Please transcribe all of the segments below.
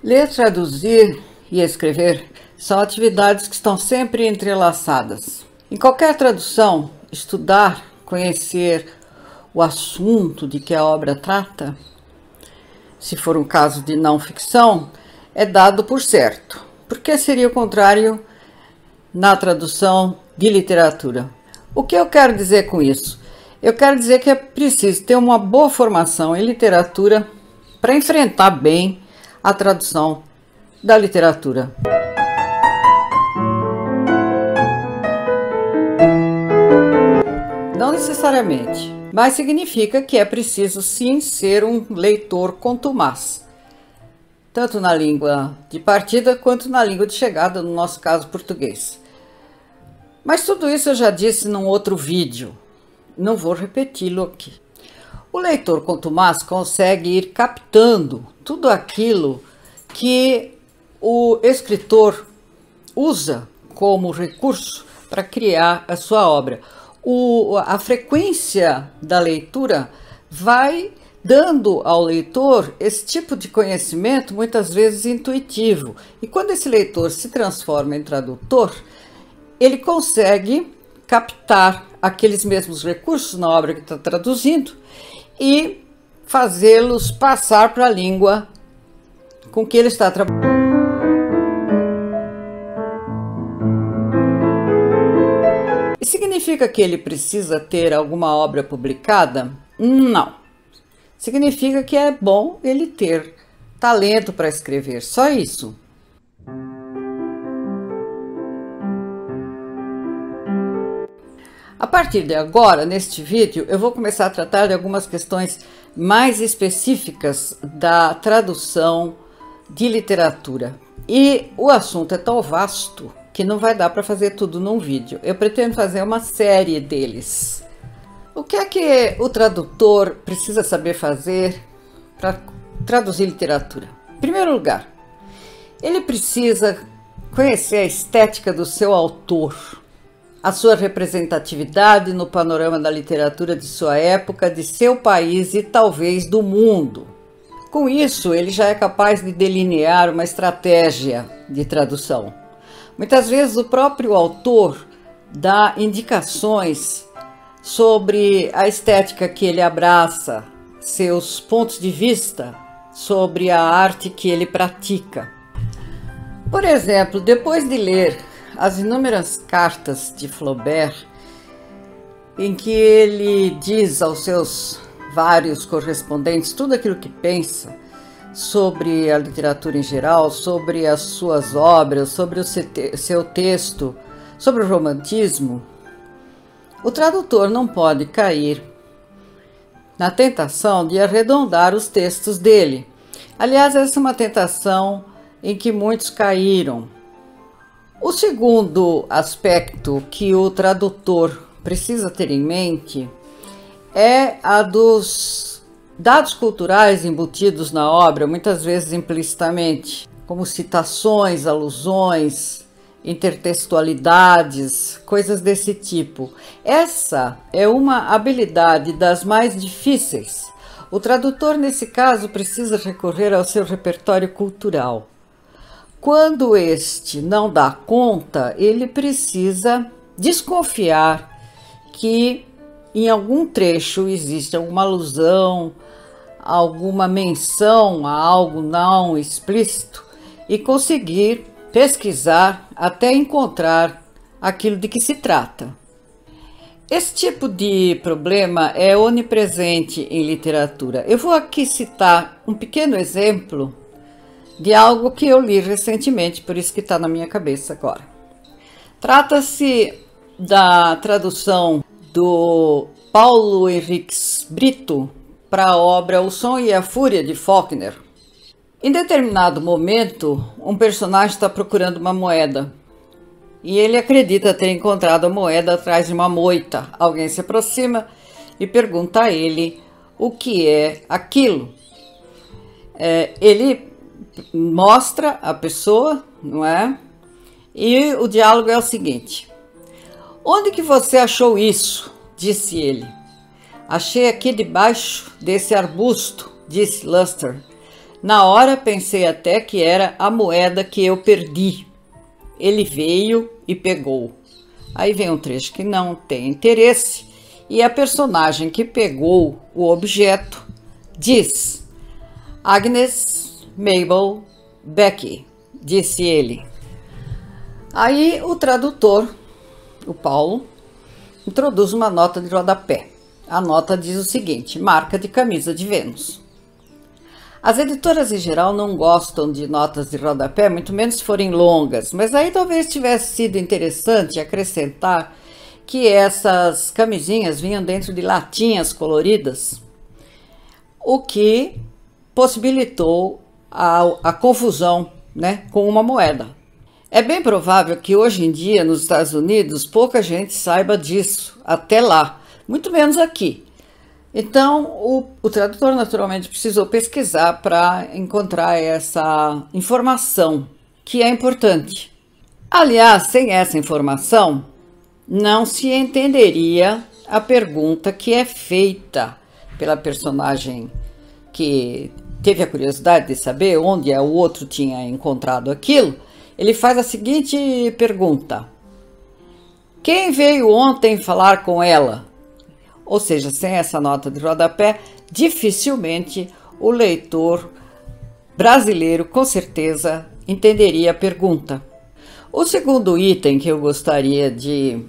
Ler, traduzir e escrever são atividades que estão sempre entrelaçadas. Em qualquer tradução, estudar, conhecer o assunto de que a obra trata, se for um caso de não ficção, é dado por certo, porque seria o contrário na tradução de literatura. O que eu quero dizer com isso? Eu quero dizer que é preciso ter uma boa formação em literatura para enfrentar bem a tradução da literatura. Não necessariamente, mas significa que é preciso sim ser um leitor contumaz, tanto na língua de partida quanto na língua de chegada, no nosso caso português. Mas tudo isso eu já disse num outro vídeo, não vou repeti-lo aqui. O leitor contumaz consegue ir captando tudo aquilo que o escritor usa como recurso para criar a sua obra. A frequência da leitura vai dando ao leitor esse tipo de conhecimento, muitas vezes intuitivo. E quando esse leitor se transforma em tradutor, ele consegue captar aqueles mesmos recursos na obra que está traduzindo e fazê-los passar para a língua com que ele está trabalhando. E significa que ele precisa ter alguma obra publicada? Não. Significa que é bom ele ter talento para escrever, só isso. A partir de agora, neste vídeo, eu vou começar a tratar de algumas questões mais específicas da tradução de literatura. E o assunto é tão vasto que não vai dar para fazer tudo num vídeo. Eu pretendo fazer uma série deles. O que é que o tradutor precisa saber fazer para traduzir literatura? Em primeiro lugar, ele precisa conhecer a estética do seu autor, a sua representatividade no panorama da literatura de sua época, de seu país e talvez do mundo. Com isso, ele já é capaz de delinear uma estratégia de tradução. Muitas vezes o próprio autor dá indicações sobre a estética que ele abraça, seus pontos de vista sobre a arte que ele pratica. Por exemplo, depois de ler as inúmeras cartas de Flaubert, em que ele diz aos seus vários correspondentes tudo aquilo que pensa sobre a literatura em geral, sobre as suas obras, sobre o seu texto, sobre o romantismo, o tradutor não pode cair na tentação de arredondar os textos dele. Aliás, essa é uma tentação em que muitos caíram. O segundo aspecto que o tradutor precisa ter em mente é a dos dados culturais embutidos na obra, muitas vezes implicitamente, como citações, alusões, intertextualidades, coisas desse tipo. Essa é uma habilidade das mais difíceis. O tradutor, nesse caso, precisa recorrer ao seu repertório cultural. Quando este não dá conta, ele precisa desconfiar que em algum trecho existe alguma alusão, alguma menção a algo não explícito e conseguir pesquisar até encontrar aquilo de que se trata. Esse tipo de problema é onipresente em literatura. Eu vou aqui citar um pequeno exemplo de algo que eu li recentemente, por isso que está na minha cabeça agora. Trata-se da tradução do Paulo Henriques Brito para a obra O Som e a Fúria de Faulkner. Em determinado momento, um personagem está procurando uma moeda e ele acredita ter encontrado a moeda atrás de uma moita. Alguém se aproxima e pergunta a ele o que é aquilo. Ele mostra a pessoa, não é? E o diálogo é o seguinte: onde que você achou isso? Disse ele. Achei aqui debaixo desse arbusto, disse Luster. Na hora pensei até que era a moeda que eu perdi. Ele veio e pegou. Aí vem um trecho que não tem interesse e a personagem que pegou o objeto diz: Agnes, Mabel, Becky, disse ele. Aí o tradutor, o Paulo, introduz uma nota de rodapé. A nota diz o seguinte: marca de camisa de Vênus. As editoras em geral não gostam de notas de rodapé, muito menos se forem longas, mas aí talvez tivesse sido interessante acrescentar que essas camisinhas vinham dentro de latinhas coloridas, o que possibilitou a confusão, né, com uma moeda. É bem provável que hoje em dia nos Estados Unidos pouca gente saiba disso, até lá, muito menos aqui. Então, o tradutor naturalmente precisou pesquisar para encontrar essa informação, que é importante. Aliás, sem essa informação, não se entenderia a pergunta que é feita pela personagem que teve a curiosidade de saber onde o outro tinha encontrado aquilo. Ele faz a seguinte pergunta: quem veio ontem falar com ela? Ou seja, sem essa nota de rodapé, dificilmente o leitor brasileiro, com certeza, entenderia a pergunta. O segundo item que eu gostaria de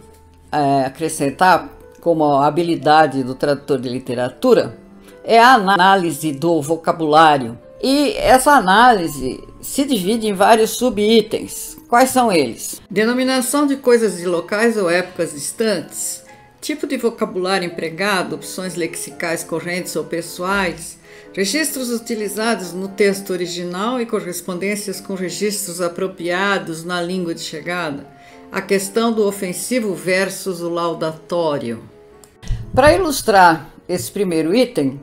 acrescentar como habilidade do tradutor de literatura é a análise do vocabulário. E essa análise se divide em vários subitens. Quais são eles? Denominação de coisas de locais ou épocas distantes, tipo de vocabulário empregado, opções lexicais correntes ou pessoais, registros utilizados no texto original e correspondências com registros apropriados na língua de chegada, a questão do ofensivo versus o laudatório. Para ilustrar esse primeiro item,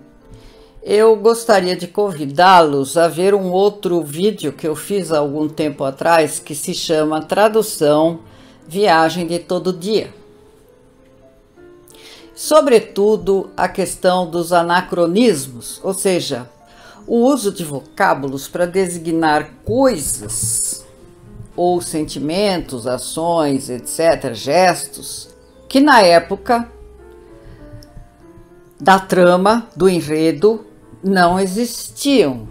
eu gostaria de convidá-los a ver um outro vídeo que eu fiz há algum tempo atrás, que se chama Tradução Viagem de Todo Dia. Sobretudo a questão dos anacronismos, ou seja, o uso de vocábulos para designar coisas ou sentimentos, ações, etc., gestos, que na época da trama, do enredo, não existiam.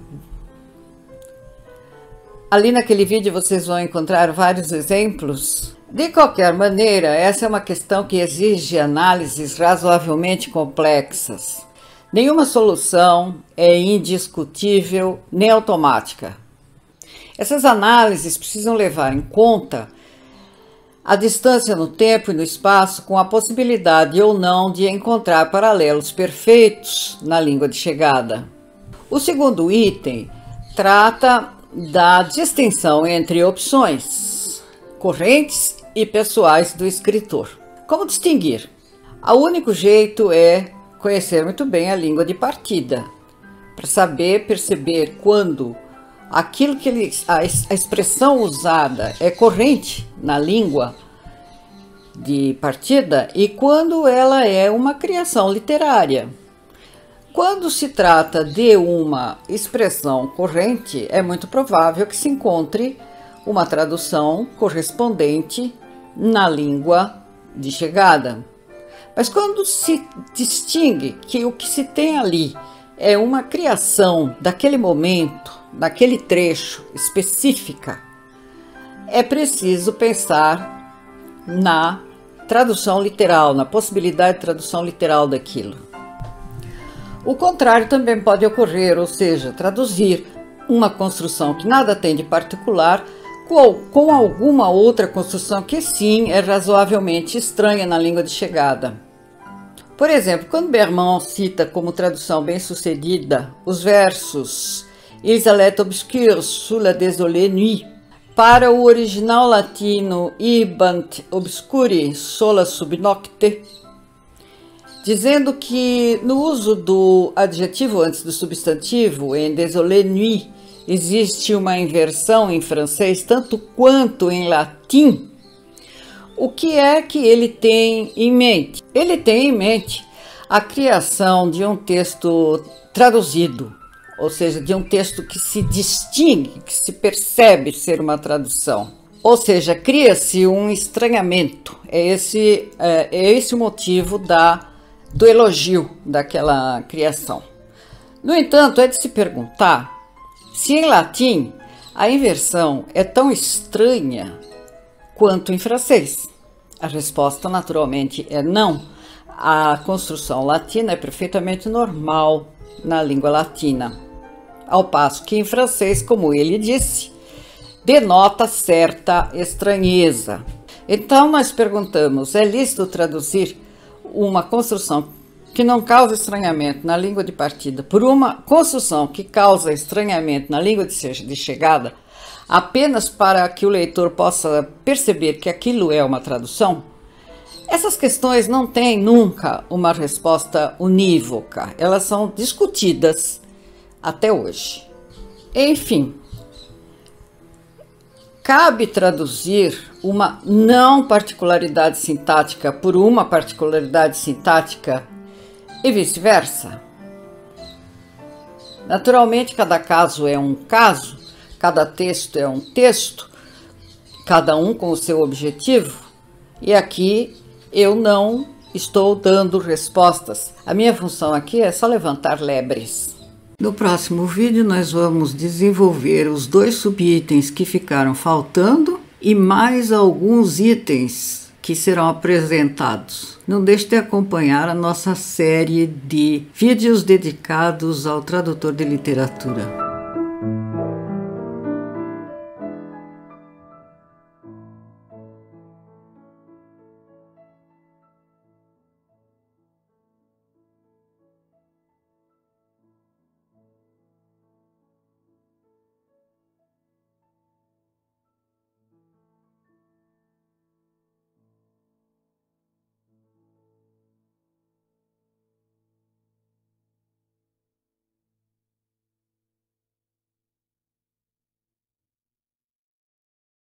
Ali naquele vídeo vocês vão encontrar vários exemplos. De qualquer maneira, essa é uma questão que exige análises razoavelmente complexas. Nenhuma solução é indiscutível nem automática. Essas análises precisam levar em conta a distância no tempo e no espaço, com a possibilidade ou não de encontrar paralelos perfeitos na língua de chegada. O segundo item trata da distinção entre opções correntes e pessoais do escritor. Como distinguir? O único jeito é conhecer muito bem a língua de partida, para saber perceber quando aquilo que a expressão usada é corrente na língua de partida e quando ela é uma criação literária. Quando se trata de uma expressão corrente, é muito provável que se encontre uma tradução correspondente na língua de chegada. Mas quando se distingue que o que se tem ali é uma criação daquele momento, daquele trecho específica, é preciso pensar na tradução literal, na possibilidade de tradução literal daquilo. O contrário também pode ocorrer, ou seja, traduzir uma construção que nada tem de particular com alguma outra construção que sim é razoavelmente estranha na língua de chegada. Por exemplo, quando Berman cita como tradução bem-sucedida os versos Ils allaient obscurs sous la désolée nuit, para o original latino Ibant obscuri sola sub nocte, dizendo que no uso do adjetivo antes do substantivo, em désolée nuit, existe uma inversão em francês tanto quanto em latim. O que é que ele tem em mente? Ele tem em mente a criação de um texto traduzido, ou seja, de um texto que se distingue, que se percebe ser uma tradução. Ou seja, cria-se um estranhamento. É esse o motivo do elogio daquela criação. No entanto, é de se perguntar se em latim a inversão é tão estranha quanto em francês. A resposta, naturalmente, é não. A construção latina é perfeitamente normal na língua latina, ao passo que em francês, como ele disse, denota certa estranheza. Então nós perguntamos, é lícito traduzir uma construção que não causa estranhamento na língua de partida por uma construção que causa estranhamento na língua de chegada, apenas para que o leitor possa perceber que aquilo é uma tradução? Essas questões não têm nunca uma resposta unívoca, elas são discutidas até hoje. Enfim, cabe traduzir uma não particularidade sintática por uma particularidade sintática e vice-versa? Naturalmente, cada caso é um caso, cada texto é um texto, cada um com o seu objetivo, e aqui eu não estou dando respostas. A minha função aqui é só levantar lebres. No próximo vídeo nós vamos desenvolver os 2 subitens que ficaram faltando e mais alguns itens que serão apresentados. Não deixe de acompanhar a nossa série de vídeos dedicados ao tradutor de literatura.